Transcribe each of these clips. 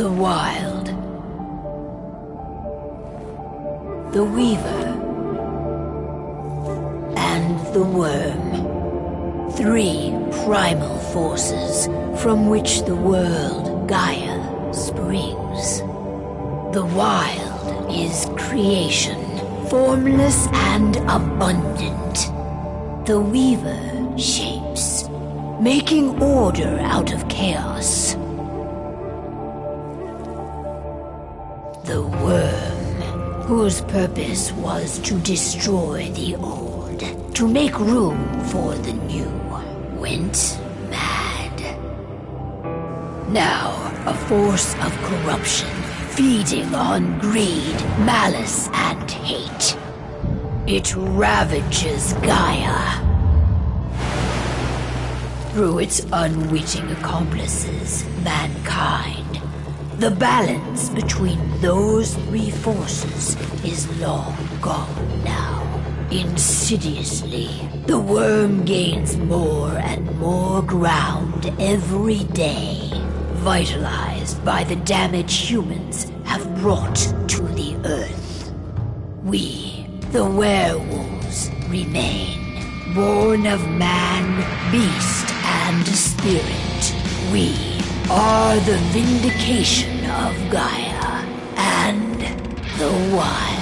The Wild. The Weaver. And the Worm. 3 primal forces from which the world, Gaia, springs. The Wild is creation, formless and abundant. The Weaver shapes, making order out of chaos. The Worm, whose purpose was to destroy the old, to make room for the new, went mad. Now, a force of corruption, feeding on greed, malice, and hate. It ravages Gaia. Through its unwitting accomplices, mankind, the balance between those 3 forces is long gone now. Insidiously, the Worm gains more and more ground every day, vitalized by the damage humans have brought to the Earth. We, the werewolves, remain, born of man, beast, and spirit. We are the vindication of Gaia and the Wild.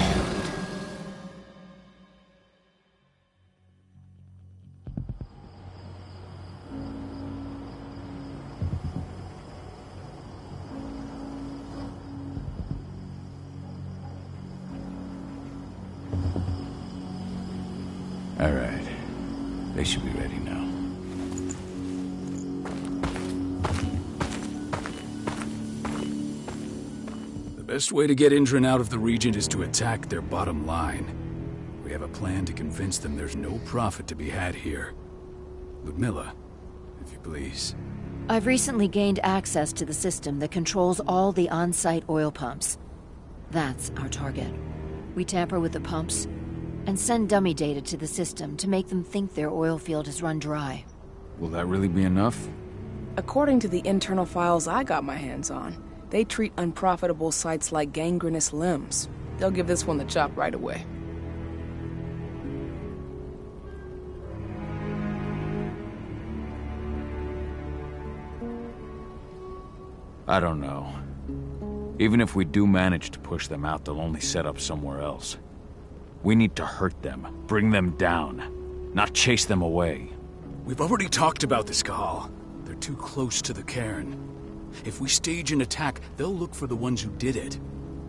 All right. They should be ready now. The best way to get Indran out of the region is to attack their bottom line. We have a plan to convince them there's no profit to be had here. Ludmilla, if you please. I've recently gained access to the system that controls all the on-site oil pumps. That's our target. We tamper with the pumps and send dummy data to the system to make them think their oil field has run dry. Will that really be enough? According to the internal files I got my hands on, they treat unprofitable sites like gangrenous limbs. They'll give this one the chop right away. I don't know. Even if we do manage to push them out, they'll only set up somewhere else. We need to hurt them, bring them down, not chase them away. We've already talked about this, Cahal. They're too close to the cairn. If we stage an attack, they'll look for the ones who did it.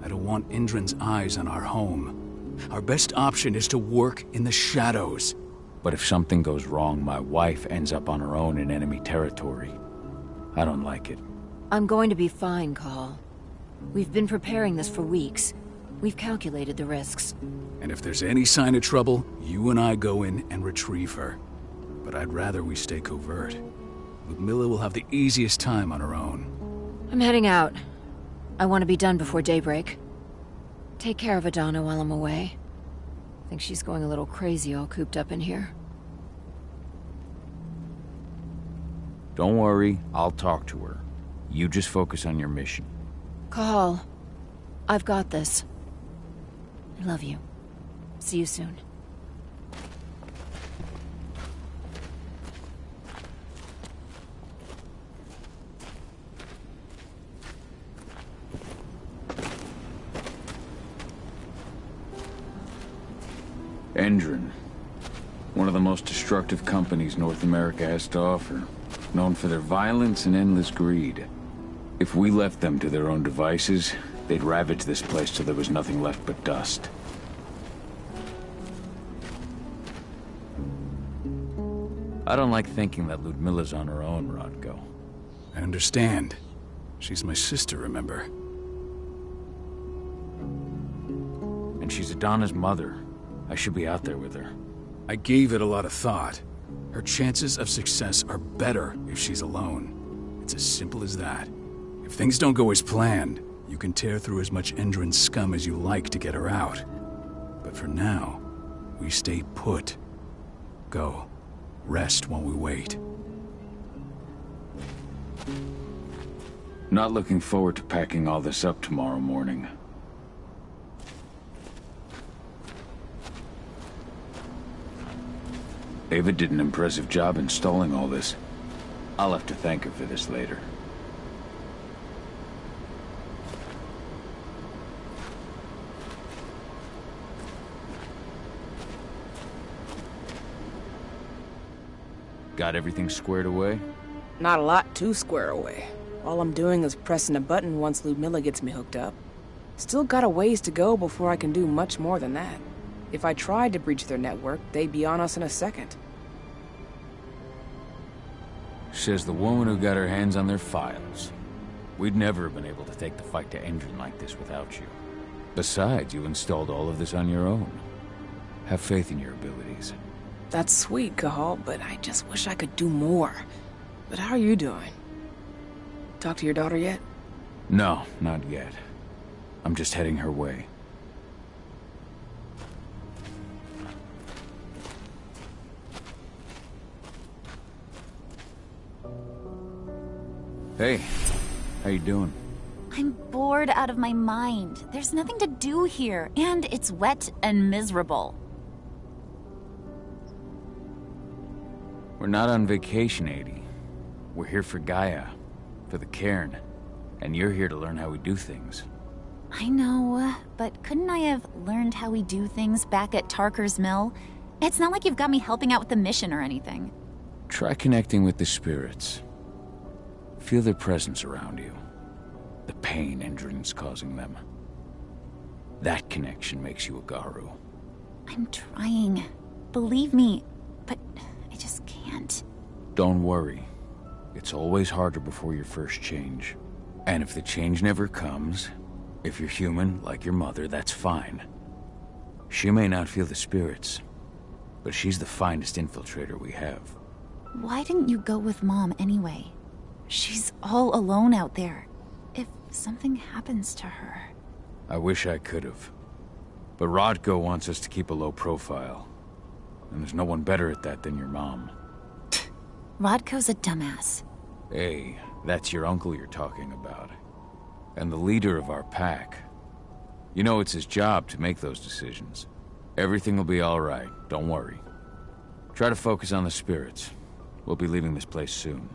I don't want Indran's eyes on our home. Our best option is to work in the shadows. But if something goes wrong, my wife ends up on her own in enemy territory. I don't like it. I'm going to be fine, Cahal. We've been preparing this for weeks. We've calculated the risks. And if there's any sign of trouble, you and I go in and retrieve her. But I'd rather we stay covert. Ludmilla will have the easiest time on her own. I'm heading out. I want to be done before daybreak. Take care of Adana while I'm away. I think she's going a little crazy all cooped up in here. Don't worry, I'll talk to her. You just focus on your mission. Cahal, I've got this. I love you. See you soon. Indran. One of the most destructive companies North America has to offer. Known for their violence and endless greed. If we left them to their own devices, they'd ravage this place till there was nothing left but dust. I don't like thinking that Ludmilla's on her own, Rodko. I understand. She's my sister, remember? And she's Adana's mother. I should be out there with her. I gave it a lot of thought. Her chances of success are better if she's alone. It's as simple as that. If things don't go as planned, you can tear through as much Indran scum as you like to get her out. But for now, we stay put. Go. Rest while we wait. Not looking forward to packing all this up tomorrow morning. Ava did an impressive job installing all this. I'll have to thank her for this later. Got everything squared away? Not a lot to square away. All I'm doing is pressing a button once Ludmilla gets me hooked up. Still got a ways to go before I can do much more than that. If I tried to breach their network, they'd be on us in a second. Says the woman who got her hands on their files. We'd never have been able to take the fight to Endron like this without you. Besides, you installed all of this on your own. Have faith in your abilities. That's sweet, Cahal, but I just wish I could do more. But how are you doing? Talk to your daughter yet? No, not yet. I'm just heading her way. Hey, how you doing? I'm bored out of my mind. There's nothing to do here, and it's wet and miserable. We're not on vacation, Adie. We're here for Gaia, for the cairn, and you're here to learn how we do things. I know, but couldn't I have learned how we do things back at Tarker's Mill? It's not like you've got me helping out with the mission or anything. Try connecting with the spirits. Feel their presence around you. The pain Endron's causing them. That connection makes you a Garu. I'm trying. Believe me, but I just can't. Don't worry. It's always harder before your first change. And if the change never comes, if you're human, like your mother, that's fine. She may not feel the spirits, but she's the finest infiltrator we have. Why didn't you go with Mom anyway? She's all alone out there. If something happens to her... I wish I could have. But Rodko wants us to keep a low profile. And there's no one better at that than your mom. Rodko's a dumbass. Hey, that's your uncle you're talking about. And the leader of our pack. You know it's his job to make those decisions. Everything will be all right, don't worry. Try to focus on the spirits. We'll be leaving this place soon.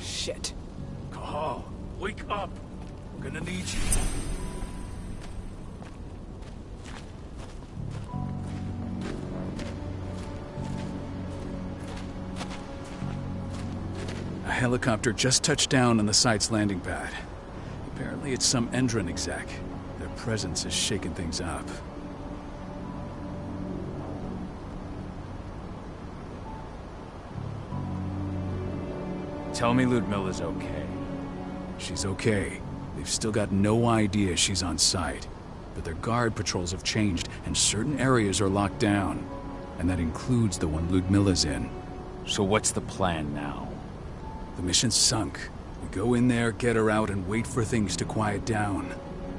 Shit. Cahal, wake up. We're gonna need you. A helicopter just touched down on the site's landing pad. Apparently it's some Endron exec. Their presence is shaking things up. Tell me Ludmilla's okay. She's okay. They've still got no idea she's on site. But their guard patrols have changed, and certain areas are locked down. And that includes the one Ludmilla's in. So what's the plan now? The mission's sunk. We go in there, get her out, and wait for things to quiet down.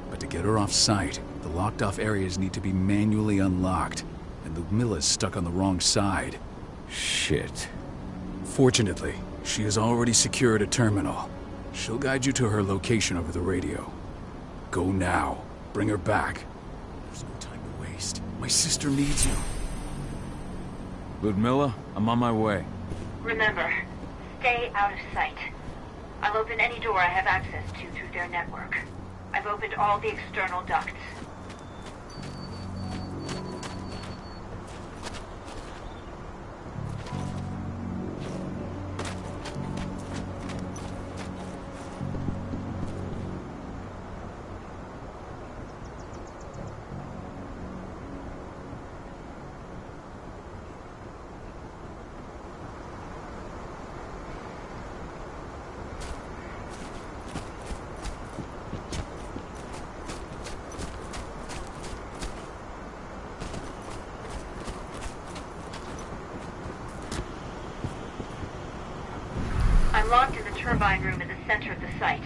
But to get her off site, the locked-off areas need to be manually unlocked. And Ludmilla's stuck on the wrong side. Shit. Fortunately, she has already secured a terminal. She'll guide you to her location over the radio. Go now. Bring her back. There's no time to waste. My sister needs you. Ludmilla, I'm on my way. Remember, stay out of sight. I'll open any door I have access to through their network. I've opened all the external ducts. center of the site.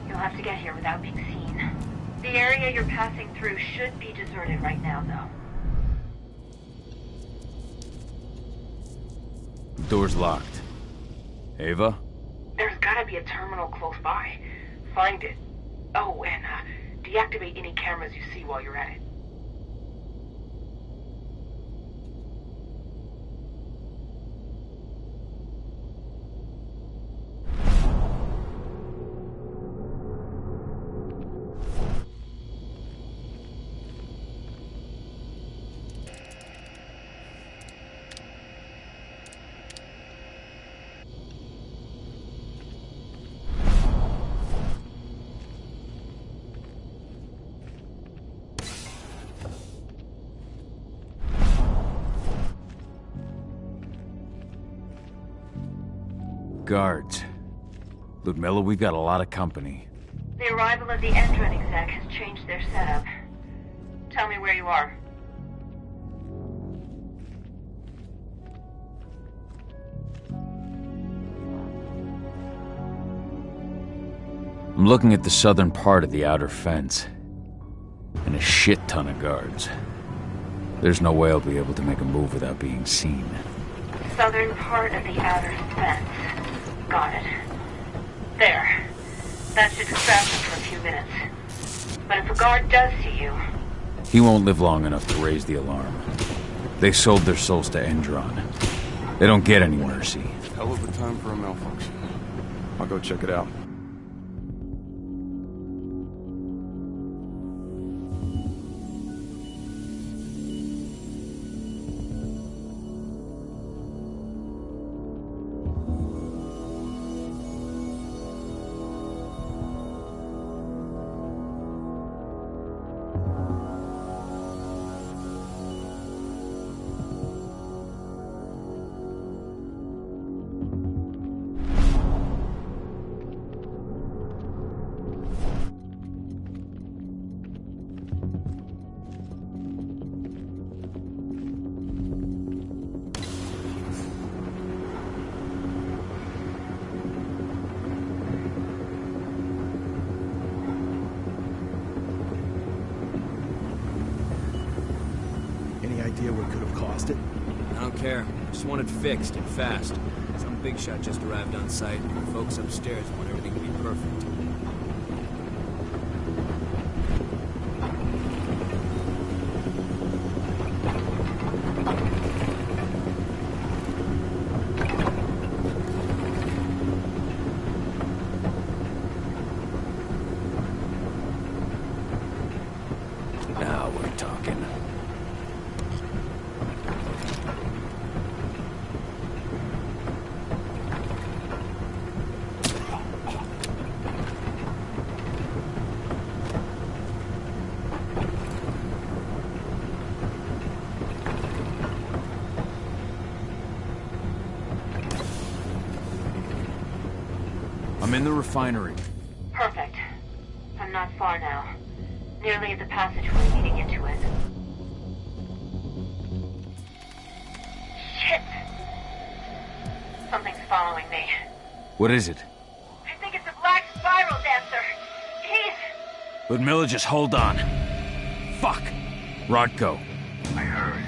You'll have to get here without being seen. The area you're passing through should be deserted right now, though. Door's locked. Ava? There's gotta be a terminal close by. Find it. Oh, and deactivate any cameras you see while you're at it. Guards. Ludmilla, we've got a lot of company. The arrival of the Endron exec has changed their setup. Tell me where you are. I'm looking at the southern part of the outer fence. And a shit ton of guards. There's no way I'll be able to make a move without being seen. Southern part of the outer fence. Got it. There. That should distract them for a few minutes. But if a guard does see you... He won't live long enough to raise the alarm. They sold their souls to Endron. They don't get any mercy. Hell of a time for a malfunction. I'll go check it out. Idea what could have caused it? I don't care. I just want it fixed and fast. Some big shot just arrived on site, and the folks upstairs want everything to be perfect. Now we're talking. I'm in the refinery. Perfect. I'm not far now. Nearly at the passageway leading into it. Shit! Something's following me. What is it? I think it's a black spiral dancer. He's... Ludmilla, just hold on. Fuck! Rodko. I heard.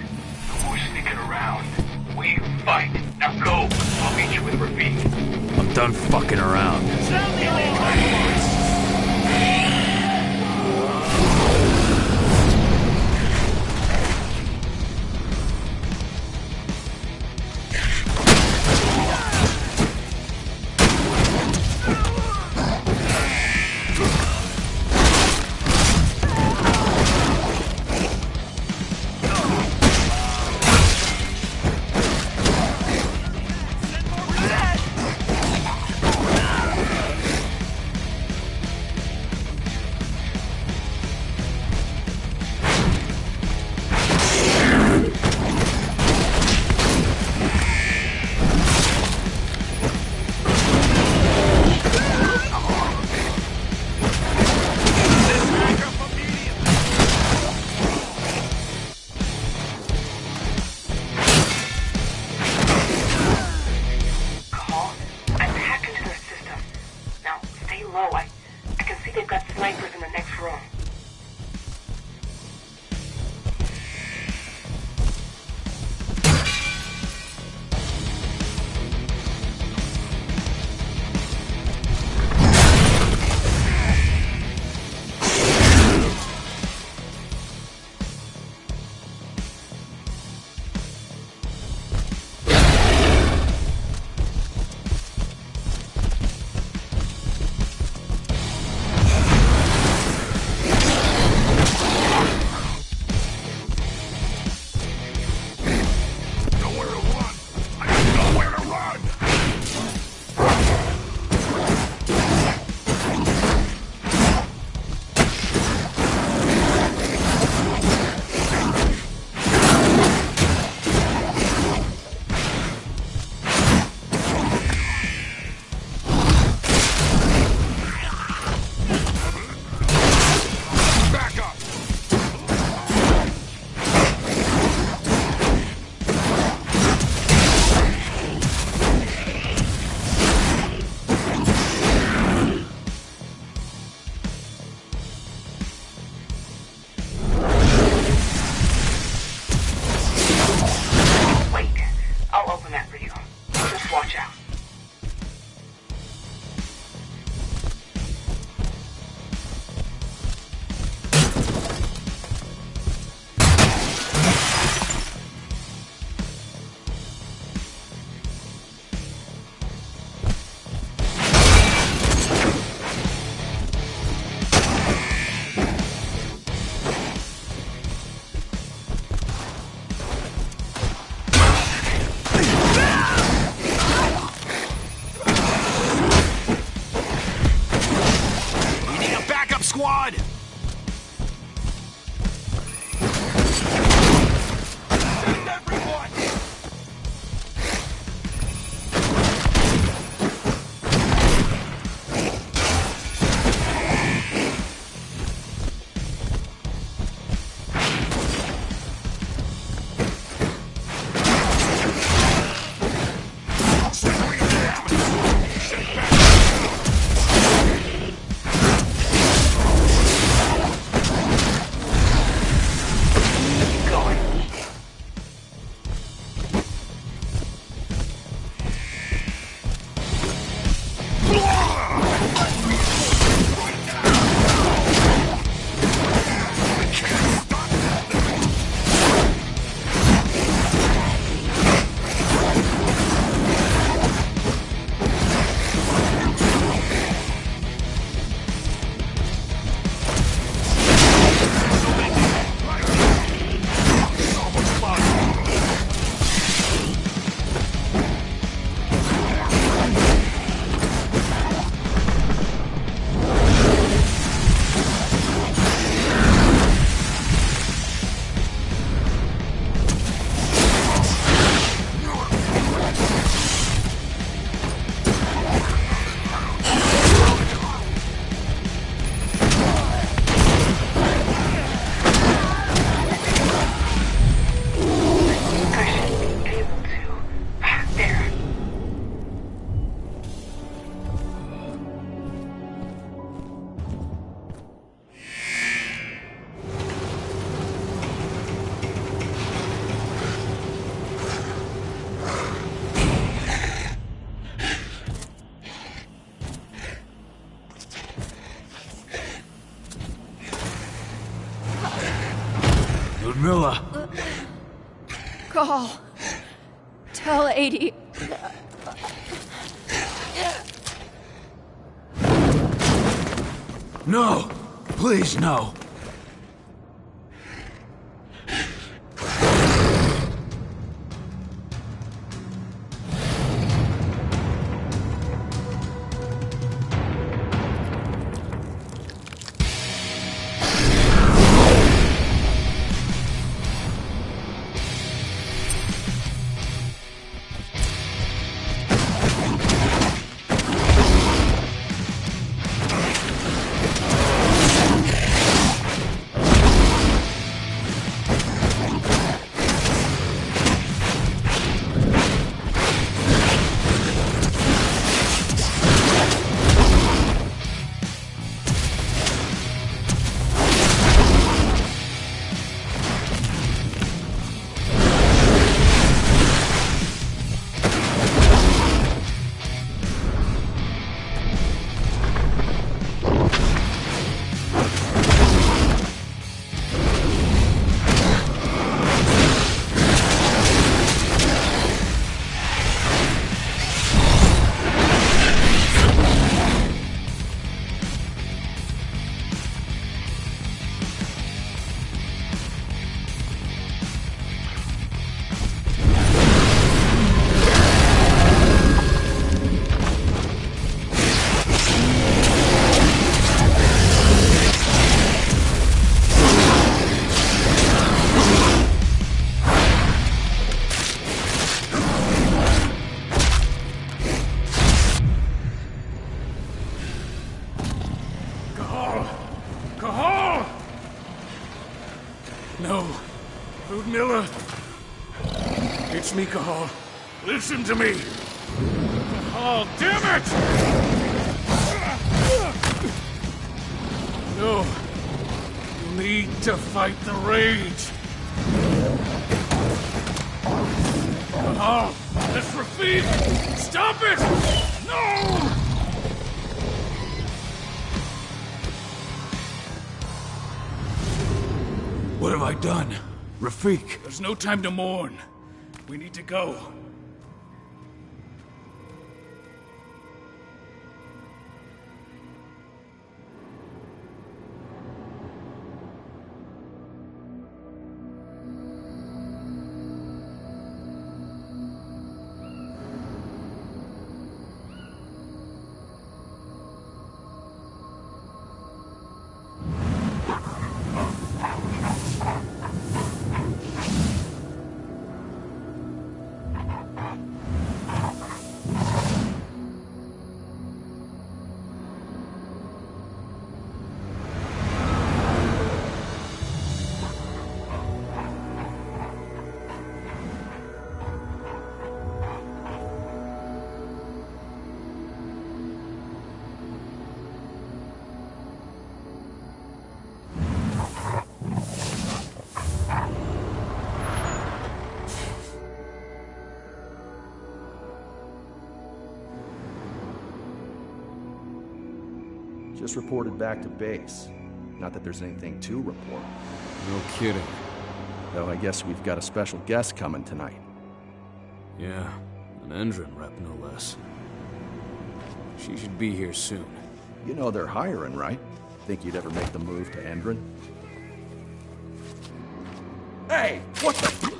Who's sneaking around? We fight. Now go. I'll meet you with Ravine. I'm done fucking around. low. I can see they've got snipers in the next room. Squad! Ludmilla! Call. Tell 80. No! Please, no! No. Ludmilla. It's me, Cahal. Listen to me. Cahal, damn it! No. You need to fight the rage. Cahal, that's Rafik! Stop it! No! What have I done? Rafik! There's no time to mourn. We need to go. Just reported back to base. Not that there's anything to report. No kidding. Though I guess we've got a special guest coming tonight. Yeah, an Endron rep, no less. She should be here soon. You know they're hiring, right? Think you'd ever make the move to Endron? Hey! What the...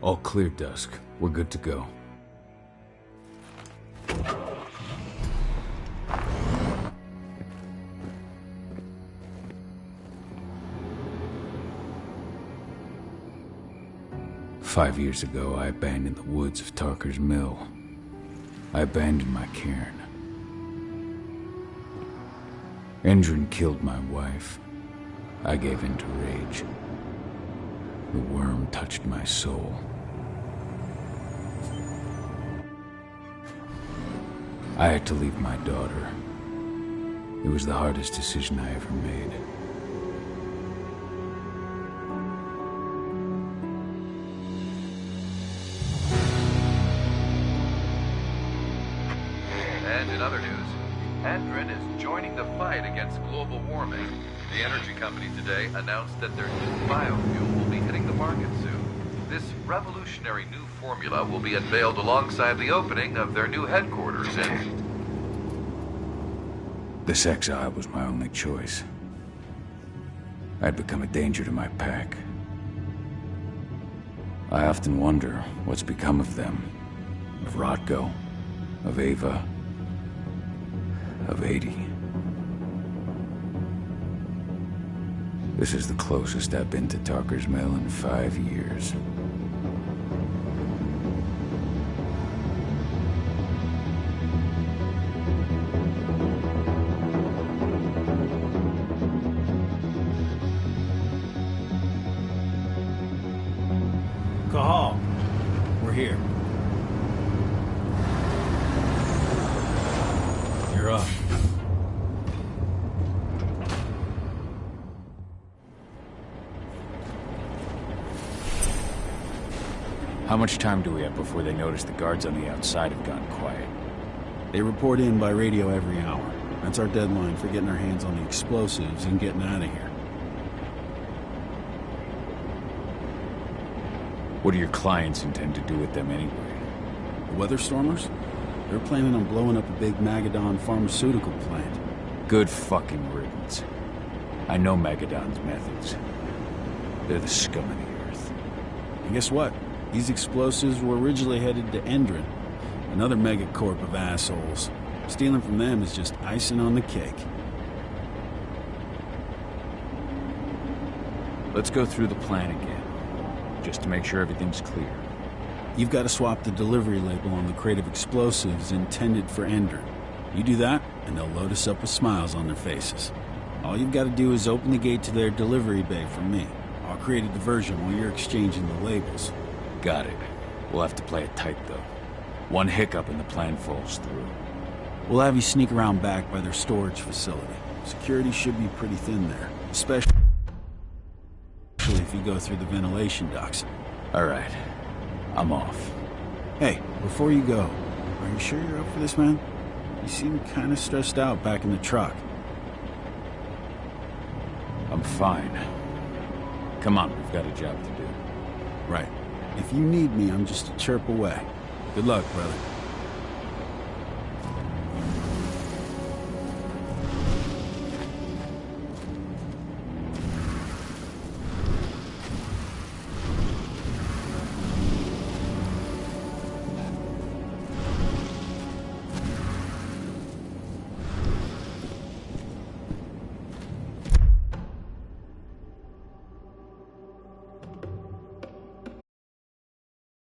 All clear, Dusk. We're good to go. Five years ago, I abandoned the woods of Tarker's Mill. I abandoned my cairn. Endron killed my wife. I gave in to rage. The worm touched my soul. I had to leave my daughter. It was the hardest decision I ever made. And in other news, Endron is joining the fight against global warming. The energy company today announced that their new biofuel will be hitting the market soon. This revolutionary new formula will be unveiled alongside the opening of their new headquarters in... This exile was my only choice. I'd become a danger to my pack. I often wonder what's become of them. Of Rotko, of Ava, of 80. This is the closest I've been to Tarker's Mill in 5 years. Cahal, we're here. You're up. How much time do we have before they notice the guards on the outside have gone quiet? They report in by radio every hour. That's our deadline for getting our hands on the explosives and getting out of here. What do your clients intend to do with them anyway? The Weatherstormers? They're planning on blowing up a big Magadon pharmaceutical plant. Good fucking riddance. I know Magadon's methods. They're the scum of the earth. And guess what? These explosives were originally headed to Endron, another megacorp of assholes. Stealing from them is just icing on the cake. Let's go through the plan again, just to make sure everything's clear. You've got to swap the delivery label on the crate of explosives intended for Endrin. You do that, and they'll load us up with smiles on their faces. All you've got to do is open the gate to their delivery bay for me. I'll create a diversion while you're exchanging the labels. Got it. We'll have to play it tight, though. One hiccup and the plan falls through. We'll have you sneak around back by their storage facility. Security should be pretty thin there, especially if you go through the ventilation ducts. All right. I'm off. Hey, before you go, are you sure you're up for this, man? You seem kind of stressed out back in the truck. I'm fine. Come on, we've got a job to do. Right. If you need me, I'm just a chirp away. Good luck, brother.